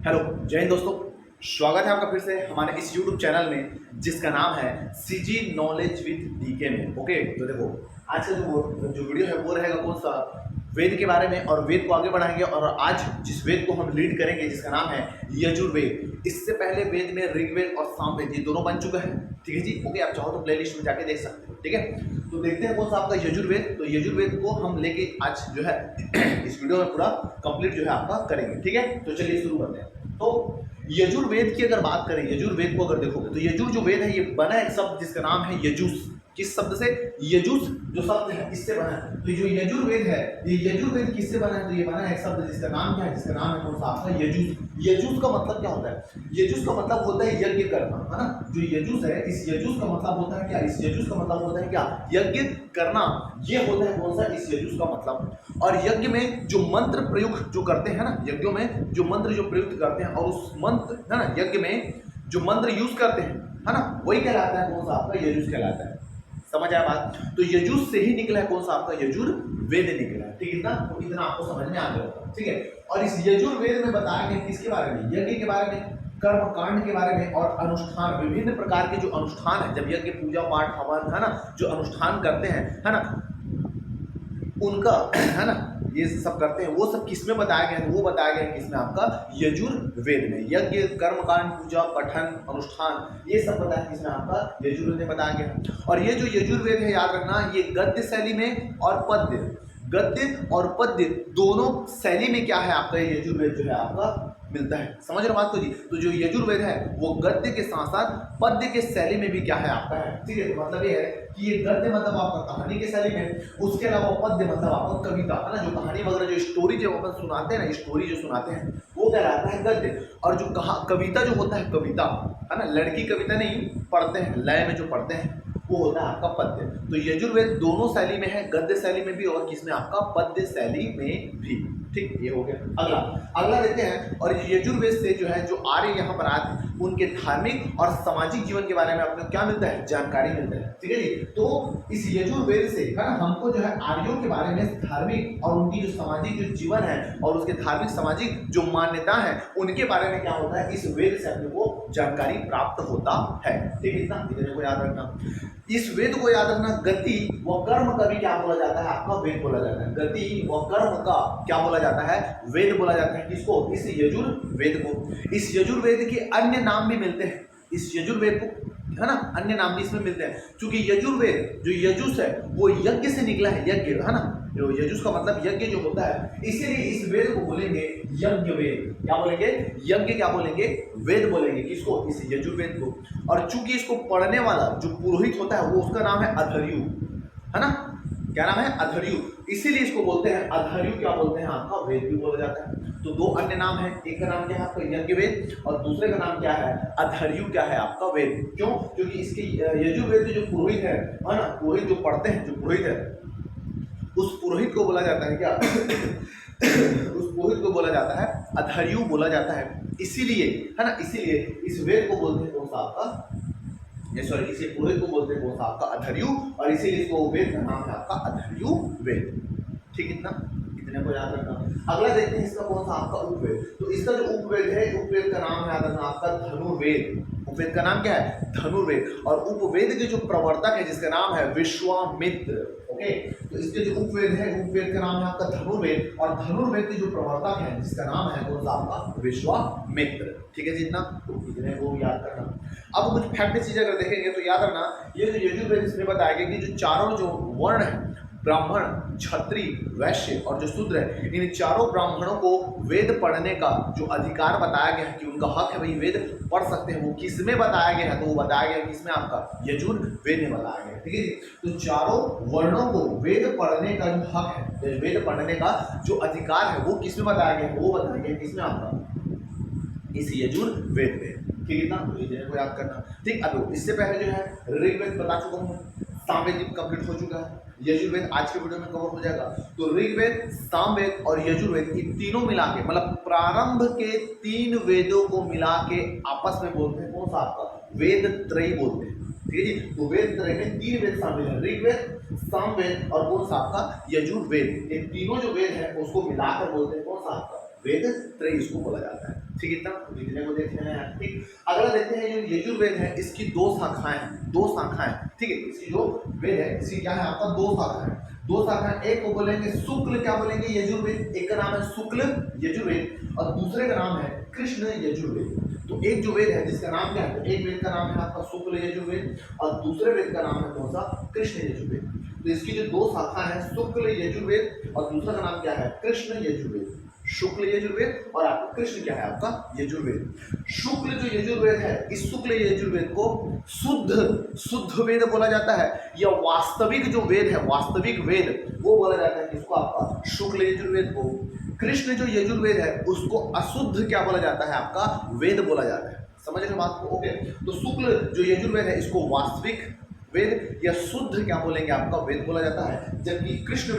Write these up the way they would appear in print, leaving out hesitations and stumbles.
Hello जय हिंद दोस्तों, स्वागत है आपका फिर से हमारे इस YouTube चैनल में जिसका नाम है सीजी नॉलेज विद डीके में। ओके, तो देखो आज का जो वीडियो है वो रहेगा कौन सा, वेद के बारे में, और वेद को आगे बढ़ाएंगे। और आज जिस वेद को हम लीड करेंगे जिसका नाम है यजुर्वेद। इससे पहले वेद में ऋग्वेद और सामवेद ये दोनों बन चुका है, ठीक है जी। ओके, आप चाहो तो प्लेलिस्ट में जाके देख सकते हो, ठीक है। तो देखते हैं कौन सा आपका यजुर्वेद। तो यजुर्वेद को हम लेके आज जो है इस वीडियो में पूरा कंप्लीट जो है आपका करेंगे, ठीक है। तो चलिए शुरू करते हैं। तो यजुर्वेद की अगर बात करें, यजुर्वेद को अगर देखोगे तो यजुर जो वेद है ये बना है एक शब्द जिसका नाम है यजुस। किस शब्द से? यजुस जो शब्द है इससे बना है। तो जो यजुर्वेद है ये यजुर्वेद किससे बना है? तो ये बना है एक शब्द जिसका नाम क्या है, जिसका नाम है कौन सा आपका यजुस। यजुस का मतलब क्या होता है? यजुस का मतलब होता है यज्ञ करना, है ना। जो यजुस है, इस यजुस का मतलब होता है क्या? इस यजुस का मतलब होता है क्या? यज्ञ करना। ये होता है कौन सा? इस यजुस का मतलब। और यज्ञ में जो मंत्र प्रयुक्त जो करते हैं ना, यज्ञों में जो मंत्र जो प्रयुक्त करते हैं, और उस मंत्र है ना, यज्ञ में जो मंत्र यूज करते हैं, है ना, वही कहलाता है कौन सा आपका? यजुस कहलाता है। समझ आया बात? तो यजुस से ही निकला है कौन सा आपका? यजुर्वेद निकला है, ठीक है ना। तो इतना आपको समझ में आ गया होगा, ठीक है। और इस यजुर्वेद में बताया गया किसके बारे में? यज्ञ के बारे में, कर्म कांड के बारे में, और अनुष्ठान, विभिन्न प्रकार के जो अनुष्ठान है, जब यज्ञ पूजा पाठ हवन, है ना, जो अनुष्ठान करते हैं, है ना, उनका है ना, ये सब करते हैं, वो सब किसमें बताया गया है? तो वो बताया गया है किसमें? आपका यजुर्वेद में। यज्ञ, कर्मकांड, पूजा, पठन, अनुष्ठान, ये सब बताया किसमें? आपका यजुर्वेद में बताया गया। और ये जो यजुर्वेद है, याद रखना, ये गद्य शैली में और पद्य, गद्य और पद्य दोनों शैली में क्या है आपका? यजुर्वेद जो है आपका मिलता है। समझ रहे बात को जी? तो जो यजुर्वेद है वो गद्य के साथ साथ पद्य के शैली में भी क्या है आपका है, ठीक है। तो मतलब ये है कि ये गद्य मतलब आपका कहानी के शैली में, उसके अलावा पद्य मतलब आपका कविता, है ना, जो कहानी वगैरह जो स्टोरी जो अपन सुनाते हैं ना, स्टोरी जो सुनाते हैं वो कहलाता है गद्य। और जो कविता जो होता है, कविता, है ना, लड़की कविता नहीं पढ़ते हैं, लय में जो पढ़ते हैं वो होता है आपका पद्य। तो यजुर्वेद दोनों शैली में है, गद्य शैली में भी और किसमें? आपका पद्य शैली में भी, ठीक। ये हो गया। अगला देखते हैं। और यजुर्वेद से जो है, जो आर्य यहाँ पर आते हैं, उनके धार्मिक और सामाजिक जीवन के बारे में आपको क्या मिलता है? जानकारी मिलता है, ठीक है जी। तो इस यजुर्वेद से, है ना, हमको जो है आर्यों के बारे में धार्मिक और उनकी जो सामाजिक जो जीवन है और उसके धार्मिक सामाजिक जो मान्यता है उनके बारे में क्या होता है? इस वेद से अपने को जानकारी प्राप्त होता है, ठीक है। इतना इतने को याद रखना। इस वेद को याद रखना, गति व कर्म का भी क्या बोला जाता है? आपका वेद बोला जाता है। गति व कर्म का क्या बोला जाता है? वेद बोला जाता है। किसको? इस यजुर्वेद को। इस यजुर्वेद के अन्य नाम भी मिलते हैं, इस यजुर्वेद को, है ना, अन्य नाम भी इसमें मिलते हैं। क्योंकि यजुर्वेद जो यजुस है वो यज्ञ से निकला है, यज्ञ, है ना, जो यजुस का मतलब यज्ञ जो होता है, इसीलिए इस वेद को बोलेंगे यज्ञ वेद। क्या बोलेंगे? यज्ञ क्या बोलेंगे? वेद बोलेंगे। किसको? इस यजुर्वेद को। और चूंकि इसको पढ़ने वाला जो पुरोहित होता है वो उसका नाम है अधर्यु, है ना। क्या नाम है? अधर्यु। इसीलिए इसको बोलते हैं अधर्यु। क्या बोलते हैं? आपका वेद भी बोला जाता है। तो दो अन्य नाम है, एक का नाम क्या है आपका? यज्ञ वेद, और दूसरे का नाम क्या है? अधर्यु क्या है आपका? वेद। क्यों? क्योंकि इसके यजुर्वेद के जो पुरोहित है ना, पुरोहित जो पढ़ते हैं, जो पुरोहित है, उस पुरोहित को बोला जाता है क्या? उस पुरोहित को बोला जाता है अधर्यु बोला जाता है। इसीलिए, है ना, इसीलिए इस वेद को बोलते हैं कौन सा आपका? सॉरी, इसे पुरोहित को बोलते हैं कौन सा आपका? अधर्यु। और इसीलिए इसको वेद का नाम है आपका अधर्यु वेद, ठीक। इतने को याद रखना। अगला देखते हैं इसका कौन सा आपका? उपवेद। तो इसका जो उपवेद है, उपवेद का नाम है याद रखना आपका धनुर्वेद। उपवेद का नाम क्या है? धनुर्वेद। और उपवेद के जो प्रवर्तक है जिसका नाम है विश्वामित्र। ओके, तो इसके जो उपवेद है, उपवेद का नाम है आपका धनुर्वेद, और धनुर्वेद के जो प्रवर्तक है जिसका नाम है कौन सा आपका? विश्वामित्र, ठीक है जी। इतने को याद करना। अब कुछ फैक्ट चीजें अगर देखेंगे तो याद रखना, ये जो यजुर्वेद इसमें बताया गया कि जो चारों जो वर्ण है, ब्राह्मण, क्षत्रिय, वैश्य और जो शूद्र है, इन चारों ब्राह्मणों को वेद पढ़ने का जो अधिकार बताया गया है कि उनका हक है भाई वेद पढ़ सकते हैं, वो किसमें बताया गया है? तो वो बताया गया किसमें? आपका यजुर्वेद में बताया गया है, ठीक है जी। तो चारों वर्णों को वेद पढ़ने का जो हक है, वेद पढ़ने का जो अधिकार है, वो किसमें बताया गया है? वो बताया गया किसमें? आपका इस यजुर्वेद में, ठीक है ना। तो ये को याद करना, ठीक। अब इससे पहले जो है ऋग्वेद बता चुका हूँ, सामवेद कंप्लीट हो चुका है, यजुर्वेद आज के वीडियो में कवर हो जाएगा। तो ऋग्वेद, सामवेद और यजुर्वेद ये तीनों मिला के, मतलब प्रारंभ के 3 वेदों को मिला के आपस में बोलते हैं कौन सा आपका? वेद त्रयी बोलते हैं, ठीक है जी। तो वेद त्रय में 3 वेद शामिल है, ऋग्वेद, सामवेद और कौन सा आपका? यजुर्वेद। ये तीनों जो वेद है उसको मिलाकर बोलते हैं कौन सा आपका? वेद त्रय इसको बोला जाता है। ठीक, इतना जितने को देखते हैं। ठीक, अगला देखते हैं जो यजुर्वेद है इसकी दो शाखाएं हैं, दो शाखाएं। ठीक है, इसकी जो वेद है इसकी क्या है आपका दो शाखाएं, दो शाखाएं। एक को बोलेंगे शुक्ल, क्या बोलेंगे यजुर्वेद, एक का नाम है शुक्ल यजुर्वेद और दूसरे का नाम है कृष्ण यजुर्वेद। तो एक जो वेद है जिसका नाम क्या है, एक वेद का नाम है आपका शुक्ल यजुर्वेद और दूसरे वेद का नाम है कौन सा, कृष्ण यजुर्वेद। तो इसकी जो दो शाखा है शुक्ल यजुर्वेद और दूसरा का नाम क्या है, कृष्ण यजुर्वेद। शुक्ल यजुर्वेद और आपका कृष्ण क्या है आपका यजुर्वेद। शुक्ल जो यजुर्वेद है इस शुक्ल यजुर्वेद को शुद्ध वेद बोला जाता है, या वास्तविक जो वेद है, वास्तविक वेद वो बोला जाता है इसको आपका शुक्ल यजुर्वेद को। कृष्ण जो यजुर्वेद है उसको अशुद्ध क्या बोला जाता है, आपका वेद बोला जाता है। समझ रहे बात को? ओके, तो शुक्ल जो यजुर्वेद है इसको वास्तविक वेद या शुद्ध क्या बोलेंगे आपका वेद बोला जाता है, जबकि कृष्ण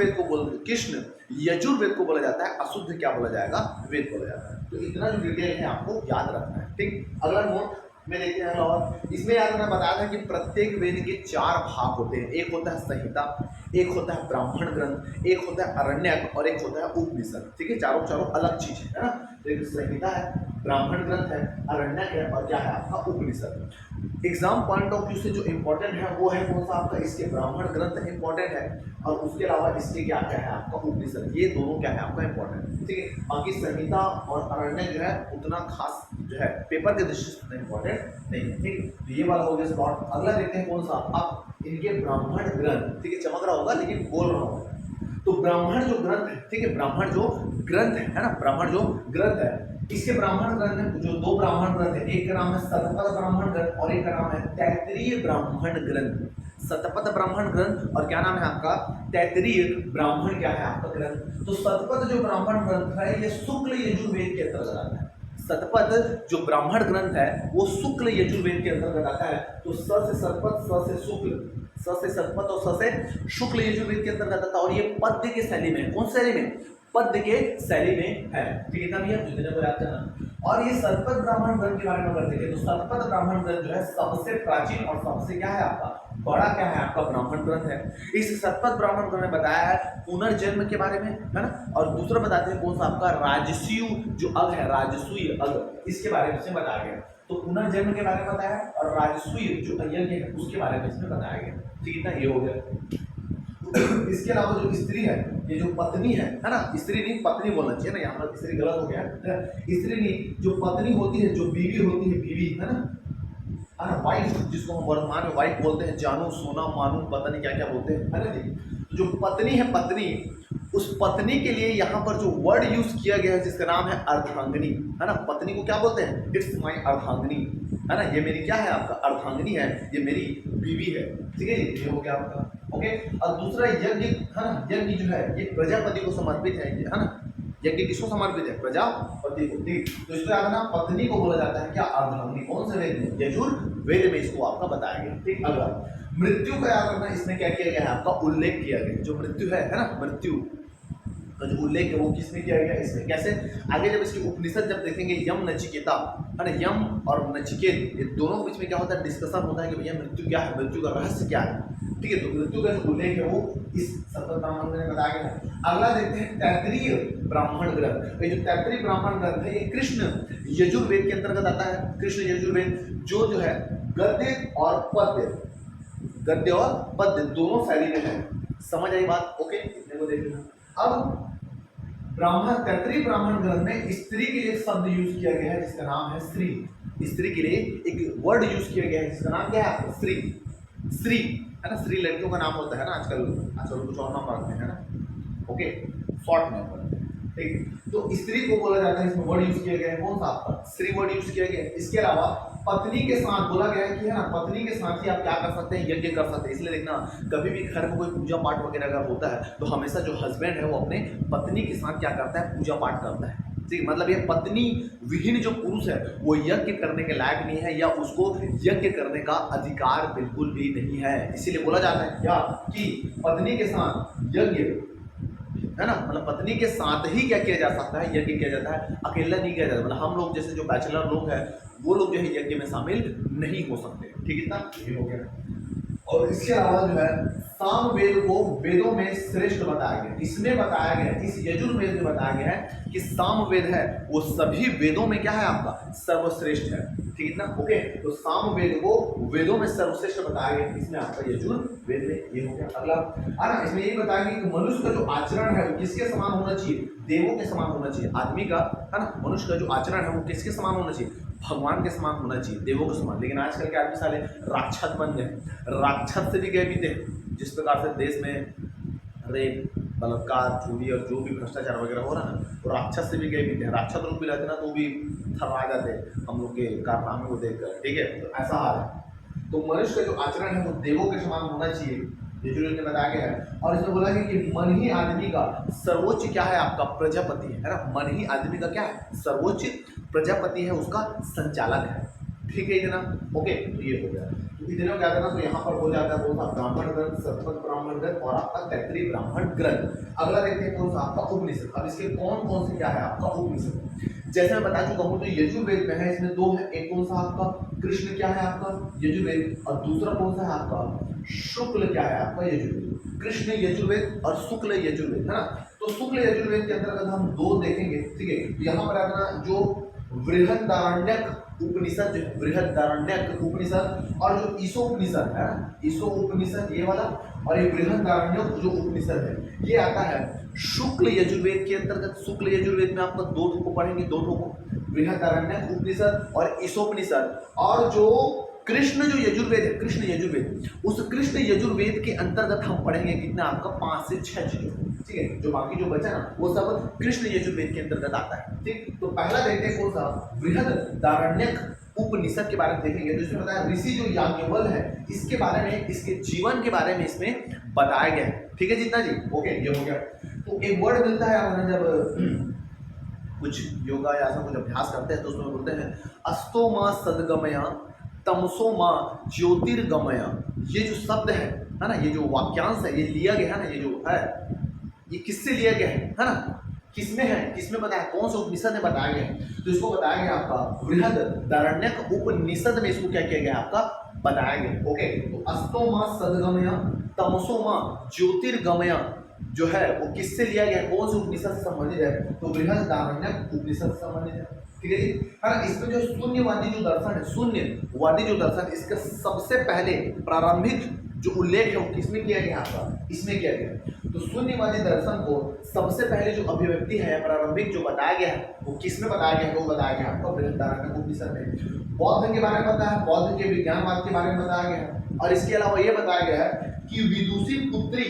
यजुर्वेद को बोला जाता है अशुद्ध क्या बोला जाएगा, वेद बोला जाता है। तो इतना जो डिटेल है आपको याद रखना है। ठीक, अगला नोट में देखते हैं और इसमें याद रखना बताया था कि प्रत्येक वेद के 4 भाग होते हैं। एक होता है संहिता, एक होता है ब्राह्मण ग्रंथ, एक होता है अरण्यक और एक होता है उपनिषद। ठीक है, चारों अलग चीज है ना। तो एक संहिता है, ब्राह्मण ग्रंथ है, अरण्यक है और क्या है आपका उपनिषद। एग्जाम पॉइंट ऑफ व्यू से जो इंपॉर्टेंट है वो है कौन सा आपका, इसके ब्राह्मण ग्रंथ इंपॉर्टेंट है और उसके अलावा इसके क्या क्या है आपका उपनिषद, ये दोनों क्या है आपका इंपॉर्टेंट। ठीक है, बाकी संहिता और अरण्यक जो है उतना खास जो है पेपर के दृष्टि से इंपॉर्टेंट नहीं है। ठीक, तो ये वाला हो गया स्लॉट। अगला देखते हैं कौन सा, अब इनके ब्राह्मण ग्रंथ। ठीक है, चमक रहा होगा लेकिन बोल रहा होगा। तो ब्राह्मण जो ग्रंथ है, ठीक है, ब्राह्मण जो ग्रंथ है ना, ब्राह्मण जो ग्रंथ है इसके ब्राह्मण ग्रंथ है, जो दो ब्राह्मण ग्रंथ है, एक का नाम है शतपथ ब्राह्मण ग्रंथ और एक का नाम है तैत्तिरीय ब्राह्मण ग्रंथ। शतपथ ब्राह्मण ग्रंथ और क्या नाम है आपका, तैत्तिरीय ब्राह्मण क्या है आपका ग्रंथ। तो शतपथ जो ब्राह्मण ग्रंथ है ये शुक्ल यजुर्वेद के अंतर्गत आता है। शतपथ जो ब्राह्मण ग्रंथ है वो शुक्ल यजुर्वेद के अंतर्गत आता है। तो स से शतपथ, स से शुक्ल, स से शतपथ और स से शुक्ल यजुर्वेद के अंतर्गत आता है और ये पद्य के शैली में, कौन शैली में, पद्य के शैली में है। ठीक है, इतना भी है जितने को याद करना। और ये शतपथ ब्राह्मण ग्रंथ के बारे में अगर देखें तो शतपथ ब्राह्मण ग्रंथ जो है सबसे प्राचीन और सबसे क्या है आपका बड़ा क्या है आपका ब्राह्मण ग्रंथ है। इस शतपथ ब्राह्मण ग्रंथ में बताया है पुनर्जन्म के बारे में, है ना। और दूसरा बताते हैं कौन सा आपका राजसूय जो अग है, राजसूय अग, इसके बारे में इसमें बताया गया। तो पुनर्जन्म के बारे में बताया है और राजसूय जो यज्ञ है उसके बारे में इसमें बताया गया। ठीक, इतना ये हो गया। इसके अलावा जो स्त्री है, ये जो पत्नी है ना, स्त्री नहीं पत्नी बोलना चाहिए ना, यहाँ पर स्त्री गलत हो गया। स्त्री नहीं, जो पत्नी होती है, जो बीवी होती है, बीवी है ना, वाइफ जिसको हम वर्तमान में वाइफ बोलते हैं, जानू, सोना, मानू, पता नहीं क्या क्या बोलते हैं, है ना जी। जो पत्नी है, पत्नी, उस पत्नी के लिए यहाँ पर जो वर्ड यूज किया गया है जिसका नाम है अर्धांगिनी, है ना। पत्नी को क्या बोलते हैं, इट्स माई अर्धांगिनी, है ना, ये मेरी क्या है आपका अर्धांगिनी है, ये मेरी बीवी है। ठीक है, ये हो गया आपका। ओके, और दूसरा यज्ञ है ना, यज्ञ जो है ये प्रजापति को समर्पित है ना। यज्ञ किसको समर्पित है, प्रजापति को। ठीक, तो इसको याद रखना, पत्नी को बोला जाता है क्या, अर्धांगिनी। कौन से वेद में, यजुर्वेद में इसको आपका बताया गया। ठीक, अगला मृत्यु का याद रखना, इसमें क्या किया गया है आपका उल्लेख किया गया। जो मृत्यु है ना, मृत्यु का जो उल्लेख है वो किसमें किया गया, इसमें कैसे। आगे जब इसकी उपनिषद जब देखेंगे, यम नचिकेता है ना, यम और नचिकेत ये दोनों के बीच में क्या होता है, डिस्कशन होता है कि भैया मृत्यु क्या है, मृत्यु का रहस्य क्या है। ठीक है, तो मृत्यु का जो उल्लेख है वो इस शतपथ ब्राह्मण में बताया गया है। अगला देखते हैं तैत्तिरीय ब्राह्मण ग्रंथ। ये जो तैत्तिरीय ब्राह्मण ग्रंथ है ये कृष्ण यजुर्वेद के अंतर्गत आता है। कृष्ण यजुर्वेद जो है गद्य और पद्य दोनों शैली में है। समझ आई बात? ओके, इतने को देख लेना। अब तैत्तिरीय ब्राह्मण ग्रंथ में स्त्री के लिए एक शब्द यूज किया गया है जिसका नाम है स्त्री। स्त्री के लिए एक वर्ड यूज किया गया है जिसका नाम क्या है, स्त्री। स्त्री है ना, स्त्री लड़कियों का नाम होता है ना, आजकल कुछ और नाम रखते हैं ना। ओके, शॉर्ट नेम रखते हैं। ठीक, तो स्त्री को बोला जाता है, इसमें वर्ड यूज किया गया है कौन सा आपका, स्त्री वर्ड यूज किया गया है। इसके अलावा पत्नी के साथ बोला गया है कि है ना, पत्नी के साथ ही आप क्या कर सकते हैं, यज्ञ कर सकते हैं। इसलिए देखना, कभी भी घर में कोई पूजा पाठ वगैरह अगर होता है तो हमेशा जो हस्बैंड है वो अपने पत्नी के साथ क्या करता है, पूजा पाठ करता है। ठीक, मतलब ये पत्नी विहीन जो पुरुष है वो यज्ञ करने के लायक नहीं है, या उसको यज्ञ करने का अधिकार बिल्कुल भी नहीं है। इसीलिए बोला जाता है क्या कि पत्नी के साथ यज्ञ है ना, मतलब पत्नी के साथ ही क्या किया जा सकता है, यज्ञ किया जाता है, अकेला नहीं किया जाता। मतलब हम लोग जैसे जो बैचलर लोग हैं वो लोग जो है यज्ञ में शामिल नहीं हो सकते। ठीक, इतना ये हो गया। और इसके अलावा जो है सामवेद को वेदों में श्रेष्ठ बताया गया। इसमें बताया गया, इस यजुर्वेद में बताया गया है कि सामवेद है वो सभी वेदों में क्या है आपका सर्वश्रेष्ठ है। ठीक है ना, ओके। तो सामवेद को वेदों में सर्वश्रेष्ठ बताया गया, इसमें आपका यजुर्वेद में ये हो गया। अगला है ना, इसमें ये बताया गया कि मनुष्य का जो आचरण है वो किसके समान होना चाहिए, देवों के समान होना चाहिए। आदमी का है ना, मनुष्य का जो आचरण है वो किसके समान होना चाहिए, भगवान के समान होना चाहिए, देवों के समान। लेकिन आजकल के आदमी साले राक्षस बन गए, राक्षस से भी गए बीते। जिस प्रकार से देश में रेप, बलात्कार, चोरी और जो भी भ्रष्टाचार वगैरह हो रहा है ना, वो राक्षस से भी गए बीते हैं। राक्षस लोग भी रहते ना तो भी थर्रा जाते हम लोग के कारनामे को देखकर। ठीक है, तो ऐसा हाल है। तो मनुष्य का जो आचरण है वो देवों के समान होना चाहिए, यजुर्वेद में बताया गया है। और इसमें बोला गया कि मन ही आदमी का सर्वोच्च क्या है आपका प्रजापति है ना, मन ही आदमी का क्या है सर्वोच्च प्रजापति है, उसका संचालक है। ठीक है इतना, ओके। तो ये हो गया, तो इतने क्या करना, तो यहाँ पर हो जाता है कौन सा ब्राह्मण ग्रंथ, शतपथ ब्राह्मण ग्रंथ और आपका तैत्तिरीय ब्राह्मण ग्रंथ। अगला देखते हैं कौन सा आपका उपनिषद। अब इसके कौन कौन से क्या है आपका उपनिषद, जैसे मैं बता चुका हूँ तो यजुर्वेद में है, इसमें दो है, एक कौन सा आपका कृष्ण क्या है आपका यजुर्वेद, और दूसरा कौन सा है आपका शुक्ल क्या है आपका यजुर्वेद। कृष्ण यजुर्वेद और शुक्ल यजुर्वेद है ना। तो शुक्ल यजुर्वेद के अंतर्गत हम दो देखेंगे। ठीक है, यहाँ पर अपना जो बृहदारण्यक उपनिषद, जो बृहदारण्यक उपनिषद और जो ईशोपनिषद है, ईशोपनिषद ये वाला, और ये बृहदारण्यक जो उपनिषद है ये आता है शुक्ल यजुर्वेद के अंतर्गत। शुक्ल यजुर्वेद में आपको दो ठो को पढ़ेंगे, दो ठो को, बृहदारण्यक उपनिषद और ईशोपनिषद। और जो कृष्ण जो यजुर्वेद है, कृष्ण यजुर्वेद, उस कृष्ण यजुर्वेद के अंतर्गत हम पढ़ेंगे कितना आपका 5 से 6 चीजों। ठीक है, जो बाकी जो बचा ना वो सब कृष्ण यजुर्वेद के अंतर्गत आता है। ठीक, तो पहला देखते हैं कौन सा बृहदारण्यक उपनिषद के बारे में देखेंगे। तो इसमें बताया ऋषि जो याज्ञवल्क्य है इसके बारे में, इसके जीवन के बारे में इसमें बताया गया है। ठीक है जितना जी, ओके ये हो गया। तो एक वर्ड मिलता है आपने जब कुछ योगा या ऐसा कुछ अभ्यास करते हैं तो उसमें बोलते हैं अस्तो माँ सदगमया तमसो माँ ज्योतिर्गमया। ये जो शब्द है ना, ये जो वाक्यांश है ये लिया गया है ना, ये जो है ये किससे लिया गया है ना, किसमें है, किसमें बताया, कौन से उपनिषद में बताया गया है। तो इसको बताया गया आपका बृहदारण्यक उपनिषद में, इसको क्या किया गया आपका बताया गया। ओके, तो अस्तो माँ सदगमया तमसो माँ ज्योतिर्गमया जो है वो किससे लिया गया है, कौन से उपनिषद से संबंधित है, तो बृहदारण्यक उपनिषद से संबंधित है। ठीक है जी, है ना। इसमें जो शून्यवादी जो दर्शन है, शून्यवादी जो दर्शन, इसका सबसे पहले प्रारंभिक जो उल्लेख है वो किसमें किया गया आपका, इसमें किया गया। तो शून्यवादी दर्शन को सबसे पहले जो अभिव्यक्ति है प्रारंभिक जो बताया गया है वो किसमें बताया गया है, वो बताया गया आपको बृहदारण्यक उपनिषद में। बौद्ध के बारे में बताया है, बौद्ध के विज्ञानवाद के बारे में बताया गया है। और इसके अलावा ये बताया गया है कि विदुषी पुत्री,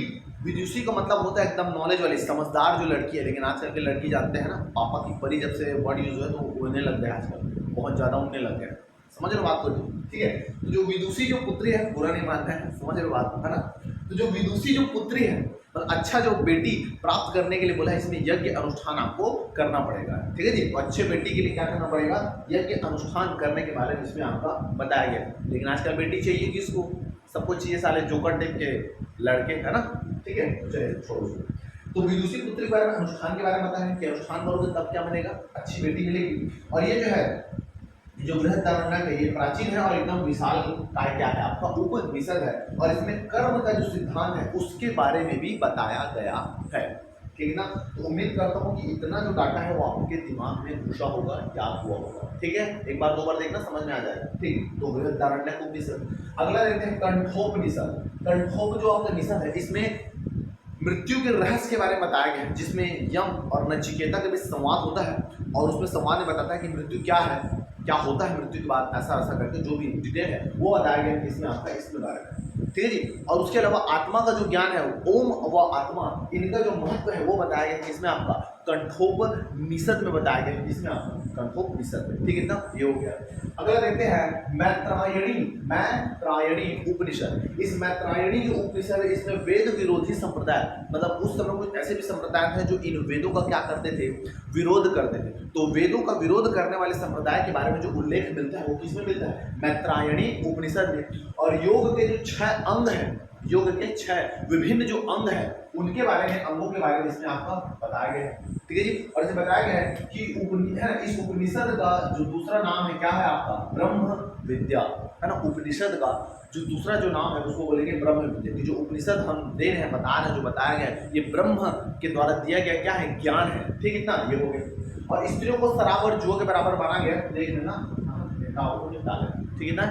विदुषी का मतलब होता है एकदम नॉलेज वाली समझदार जो लड़की है। लेकिन आजकल की लड़की जानते हैं ना, पापा की परी जब से वर्ड यूज है तो उड़ने लग गया, आजकल बहुत ज़्यादा उड़ने लग गया। समझ रहे बात को जी, ठीक है। तो जो विदुषी जो पुत्री है, बुरा नहीं मानते हैं, समझ रहे बात है ना। तो जो विदुषी जो पुत्री है, तो अच्छा जो बेटी प्राप्त करने के लिए बोला है, इसमें यज्ञ अनुष्ठान आपको करना पड़ेगा। ठीक है जी, तो अच्छे बेटी के लिए क्या करना पड़ेगा, यज्ञ अनुष्ठान करने के बारे में इसमें आपका बताया गया। लेकिन आजकल बेटी चाहिए किसको, सबको चाहिए साले जोकर टाइप के लड़के, है ना। ठीक है, चलिए छोड़ो। तो विदुषी पुत्री के बारे में, अनुष्ठान के बारे में बताया कि अनुष्ठान करोगे तब क्या बनेगा, अच्छी बेटी मिलेगी। और ये जो है जो बृहदारण्यक है ये प्राचीन है और एकदम विशाल काय क्या है आपका उपनिषद है। और इसमें कर्म का जो सिद्धांत है उसके बारे में भी बताया गया है। ठीक है ना। तो उम्मीद करता हूँ कि इतना जो डाटा है वो आपके दिमाग में घुसा होगा, याद हुआ होगा। ठीक है, एक बार दो बार देखना समझ में आ जाएगा। ठीक, तो बृहदारण्यक उपनिषद। अगला देखते हैं कंठोपनिषद। कंठोप जो उपनिषद है इसमें मृत्यु के रहस्य के बारे में बताया गया है, जिसमें यम और नचिकेता के बीच संवाद होता है। और उसमें संवाद में बताता है कि मृत्यु क्या है, क्या होता है मृत्यु के बाद, ऐसा ऐसा करके जो भी डिटेल है वो बताया गया है इसमें आपका, इसमें बारे में। ठीक है जी। और उसके अलावा आत्मा का जो ज्ञान है, ओम व आत्मा, इनका जो महत्व है वो बताया गया है इसमें आपका कंठोपनिषद में बताया गया है, इसमें आपका कंठोपनिषद में। ठीक है ना, ये हो गया। अगला देखते हैं मैत्रायणी उपनिषद। इस मैत्रायणी जो उपनिषद है इसमें वेद विरोधी संप्रदाय, मतलब उस समय कुछ ऐसे भी संप्रदाय थे जो इन वेदों का क्या करते थे, विरोध करते थे। तो वेदों का विरोध करने वाले संप्रदाय के बारे में जो उल्लेख मिलता है वो किसमें मिलता है, मैत्रायणी उपनिषद में। और योग के जो 6 अंग हैं योग के 6 विभिन्न जो अंग है उनके बारे में, अंगों के बारे में इसमें आपका बताया गया है। ठीक है जी। और इसे बताया गया है कि इस उपनिषद का जो दूसरा नाम है क्या है आपका, ब्रह्म विद्या, है ना। उपनिषद का जो दूसरा जो नाम है उसको बोलेंगे ब्रह्म विद्या। कि जो उपनिषद हम दे रहे हैं, बता रहे हैं, जो बताया गया है, ये ब्रह्म के द्वारा दिया गया क्या है, ज्ञान है। ठीक, इतना ये हो गया। और स्त्रियों को शराब और जुआ के बराबर माना गया, देख लेना, ठीक है ना।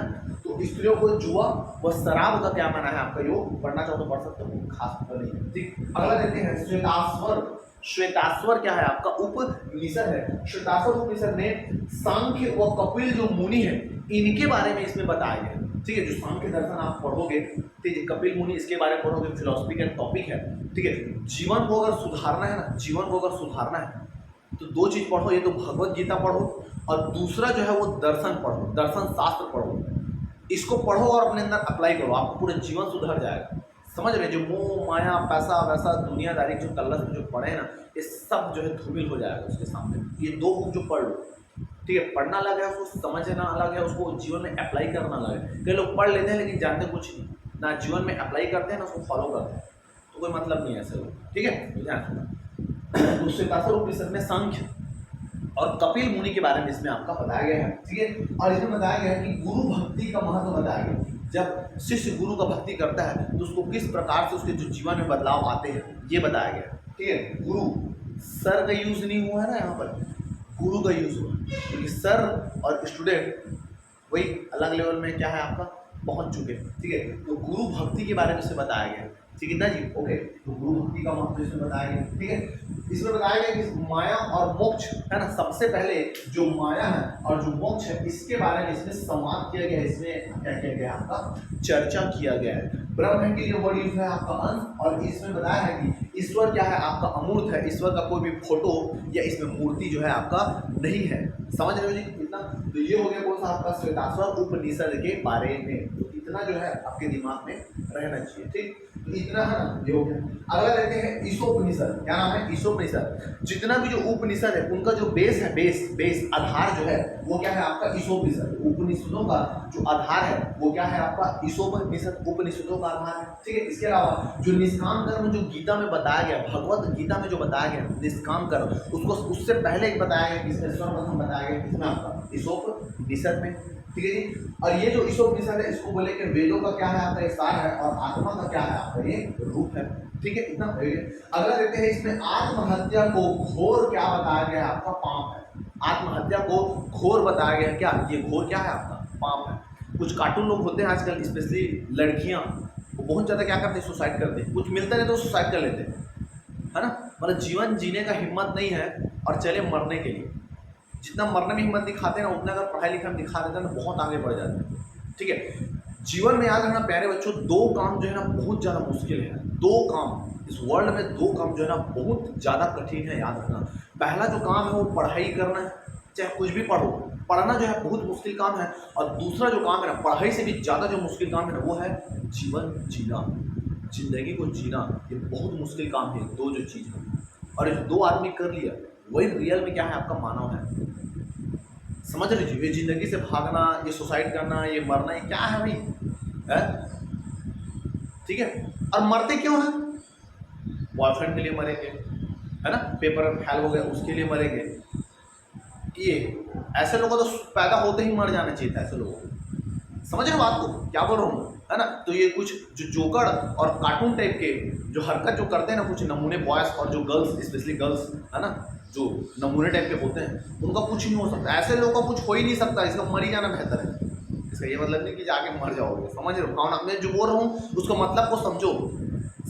तो स्त्रियों को जुआ व शराब का क्या माना है आपका, योग पढ़ना चाहो तो पढ़ सकते हो, खास नहीं। ठीक, अगला देखते हैं श्वेताश्वर। श्वेताश्वर क्या है आपका, उपनिषद है। श्वेताश्वर उपनिषद में सांख्य व कपिल जो मुनि है इनके बारे में इसमें बताया गया। ठीक है, जो सांख्य दर्शन आप पढ़ोगे, ठीक है, कपिल मुनि इसके बारे में पढ़ोगे, फिलोसफी का टॉपिक है। ठीक है, जीवन को अगर सुधारना है ना, जीवन को अगर सुधारना है तो दो चीज पढ़ो, ये तो भगवत गीता पढ़ो और दूसरा जो है वो दर्शन पढ़ो, दर्शन शास्त्र पढ़ो। इसको पढ़ो और अपने अंदर अप्लाई करो, आपको पूरा जीवन सुधर जाएगा। समझ रहे, जो मोह माया पैसा वैसा दुनियादारी जो कलश में जो पढ़े ना, ये सब जो है धूमिल हो जाएगा उसके सामने। ये दो बुक जो पढ़ लो, ठीक है, पढ़ना अलग है, उसको समझना अलग है, उसको जीवन में अप्लाई करना अलग है। कई लोग पढ़ लेते हैं लेकिन जानते कुछ नहीं, ना जीवन में अप्लाई करते हैं ना उसको फॉलो करते हैं, तो कोई मतलब नहीं है ऐसे लोग। ठीक है, तो ध्यान रखना। दूसरे तासर उपनिषद में सांख्य और कपिल मुनि के बारे में इसमें आपका बताया गया है। ठीक है, और इसमें बताया गया है कि गुरु भक्ति का महत्व बताया गया। जब शिष्य गुरु का भक्ति करता है तो उसको किस प्रकार से उसके जो जीवन में बदलाव आते हैं ये बताया गया। ठीक है, गुरु, सर का यूज नहीं हुआ है ना यहाँ पर, गुरु का यूज हुआ, क्योंकि सर और स्टूडेंट वही अलग लेवल में क्या है आपका पहुंच चुके हैं। ठीक है, तो गुरु भक्ति के बारे में इसमें बताया गया। ठीक है ना जी, ओके। तो गुरु भक्ति का महत्व इसमें बताया गया। ठीक है, इसमें बताया गया कि माया और मोक्ष है ना, सबसे पहले जो माया है और जो मोक्ष है इसके बारे में इसमें संवाद किया गया है। इसमें क्या किया गया आपका चर्चा किया गया है। ब्रह्म के लिए वर्ड यूज है आपका अंश, और इसमें बताया है कि ईश्वर क्या है आपका अमूर्त है, ईश्वर का कोई भी फोटो या इसमें मूर्ति जो है आपका नहीं है। समझ रहे हो जी इतना। तो ये हो गया कौन सा आपका श्वेताश्वर उपनिषद के बारे में। तो इतना जो है आपके दिमाग में रहना चाहिए। ठीक, तो इतना है ना, ये हो गया। अगला लेते हैं ईशोपनिषद। क्या नाम है, ईशोपनिषद। जितना भी जो उपनिषद है उनका जो बेस है, बेस आधार जो है वो क्या है आपका ईशोपनिषद। उपनिषदों का जो आधार है वो क्या है आपका ईशोपनिषद, उपनिषदों का आधार है। ठीक है, इसके अलावा जो निष्काम कर्म जो गीता में बताया गया, भगवत गीता में जो बताया गया निष्काम कर्म, उसको उससे पहले एक बताया गया, किसमें सर्वप्रथम बताया गया, किसमें आपका ईशोपनिषद में। ठीक है जी। और ये जो ईशोपनिषद है इसको बोले कि वेदों का क्या है आपका एक सार है और आत्मा का क्या है आपका ये रूप है। ठीक है, इतना हो गया। अगला देखते हैं इसमें आत्महत्या को घोर क्या बताया गया है आपका पाप है। आत्महत्या को घोर बताया गया है। क्या ये घोर क्या है आपका पाप है। कुछ कार्टून लोग होते हैं आजकल, स्पेशली लड़कियां, वो बहुत ज़्यादा क्या करते हैं, सुसाइड करते हैं। कुछ मिलता नहीं तो सुसाइड कर लेते हैं, है ना। मतलब जीवन जीने का हिम्मत नहीं है और चले मरने के लिए। जितना मरने में हिम्मत दिखाते हैं ना, उतना अगर पढ़ाई लिखाई में दिखा देते हैं ना, बहुत आगे बढ़ जाते हैं। ठीक है, जीवन में याद रखना प्यारे बच्चों, दो काम जो है ना बहुत ज़्यादा मुश्किल है। दो काम इस वर्ल्ड में, दो काम जो है ना बहुत ज़्यादा कठिन है, याद रखना। पहला जो काम है वो पढ़ाई करना है, चाहे कुछ भी पढ़ो, पढ़ना जो है बहुत मुश्किल काम है। और दूसरा जो काम है ना, पढ़ाई से भी ज़्यादा जो मुश्किल काम है ना, वो है जीवन जीना, जिंदगी को जीना। ये बहुत मुश्किल काम है, दो जो चीज़ है। और ये दो आदमी कर लिया, वही रियल में क्या है आपका मानव है। समझ लीजिए, ये जिंदगी से भागना, ये सुसाइड करना, ये मरना, ये क्या है भाई है? ठीक है, और मरते क्यों हैं? बॉयफ्रेंड के लिए मरेंगे, है ना, पेपर फेल हो गया उसके लिए मरेंगे। ये ऐसे लोगों को तो पैदा होते ही मर जाना चाहिए था, ऐसे लोगों को। समझ रहे हो बात को, क्या बोल रहा हूँ, है ना। तो ये कुछ जो जोकर और कार्टून टाइप के जो हरकत जो करते हैं ना, कुछ नमूने बॉयज और जो गर्ल्स, स्पेशली गर्ल्स, है ना, जो नमूने टाइप के होते हैं, उनका कुछ नहीं हो सकता। ऐसे लोगों का कुछ हो ही नहीं सकता, इसका मर ही जाना बेहतर है। इसका ये मतलब नहीं कि जाके मर जाओगे। समझ रहे हो कौन मैं जो बोल रहा हूँ, उसका मतलब को समझो।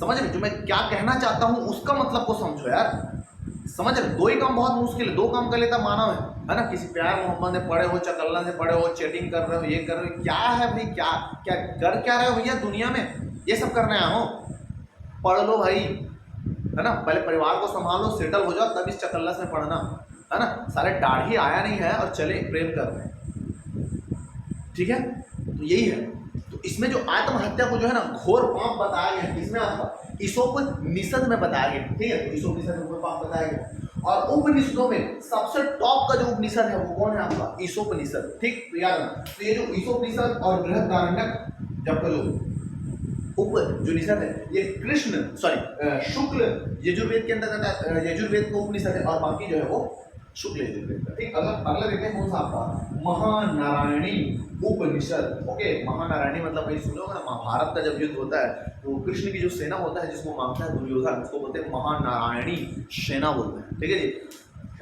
समझ रहे, जो मैं क्या कहना चाहता हूँ उसका मतलब को समझो यार। समझ रहे, दो ही काम बहुत मुश्किल है, दो काम कर लेता मानव है ना। किसी प्यार मोहब्बत में पड़े हो, चकल्ला से पड़े हो, चैटिंग कर रहे हो, ये कर रहे हो, क्या है भाई, क्या क्या कर क्या रहे हो भैया दुनिया में, ये सब करने आए हो। पढ़ लो भाई, है ना, पहले परिवार को संभालो, सेटल हो जाओ, तब इस चकल्ला से पढ़ना, है ना। सारे दाढ़ी आया नहीं है और चले प्रेम कर रहे हैं। ठीक है, तो यही है। तो इसमें जो आत्महत्या को जो है ना घोर पाप बताया गया है, इसमें आपका ईशोपनिषद में बताया गया। ठीक है, तो ईशोपनिषद में घोर पाप बताया गया। और उपनिषदों में सबसे टॉप का जो उपनिषद है वो कौन है आपका ईशोपनिषद। ठीक, तो याद रखना। तो ये जो ईशोपनिषद और बृहदारण्यक जब का जो उपनिषद है ये कृष्ण शुक्ल यजुर्वेद के अंदर आता है, यजुर्वेद को उपनिषद है और बाकी जो है वो शुक्ल यजुर्वेद का। ठीक, अगला देखते हैं कौन सा आपका महानारायणी उपनिषद। ओके, महानारायणी मतलब वही सुने होगा ना, महाभारत का जब युद्ध होता है तो कृष्ण की जो सेना होता है जिसको मांगता है दुर्योधन, उसको बोलते हैं महानारायणी सेना बोलते हैं। ठीक है जी,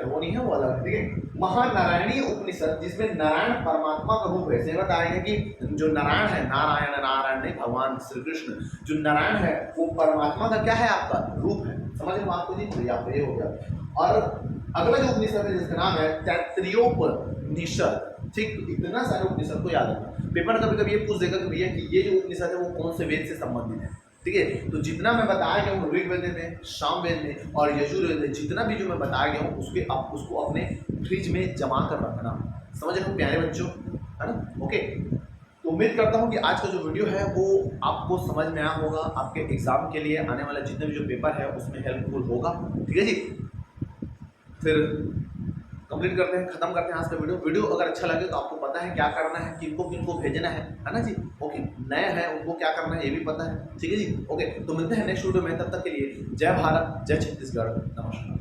वो नहीं है वो अलग। ठीक है, महानारायणी उपनिषद जिसमें नारायण परमात्मा का रूप है। सेवा बताएंगे कि जो नारायण है, नारायण नारायण नहीं भगवान श्री कृष्ण, जो नारायण है वो परमात्मा का क्या है, आपका रूप है। समझ लो आपको जी, तो आपको ये हो गया। और अगला जो उपनिषद है जिसका नाम है तैत्तिरीयोपनिषद। ठीक, तो इतना सारे उपनिषद को याद रखना। पेपर कभी कभी ये पूछ देगा कि भैया कि ये जो उपनिषद है वो कौन से वेद से संबंधित है। ठीक है, तो जितना मैं बताया गया हूँ ऋग्वेद में, सामवेद में और यजुर्वेद में, जितना भी जो मैं बताया गया हूँ उसको अपने फ्रिज में जमा कर रखना। समझ रहे हो प्यारे बच्चों, है ना। ओके, तो उम्मीद करता हूँ कि आज का जो वीडियो है वो आपको समझ में आया होगा, आपके एग्जाम के लिए आने वाला जितने भी जो पेपर है उसमें हेल्पफुल होगा। ठीक है जी, फिर कंप्लीट करते हैं, खत्म करते हैं आज का वीडियो अगर अच्छा लगे तो आपको पता है क्या करना है, किनको किनको भेजना है ना जी। ओके, नए हैं उनको क्या करना है ये भी पता है। ठीक है जी, ओके, तो मिलते हैं नेक्स्ट वीडियो में, तब तक के लिए जय भारत, जय छत्तीसगढ़, नमस्कार।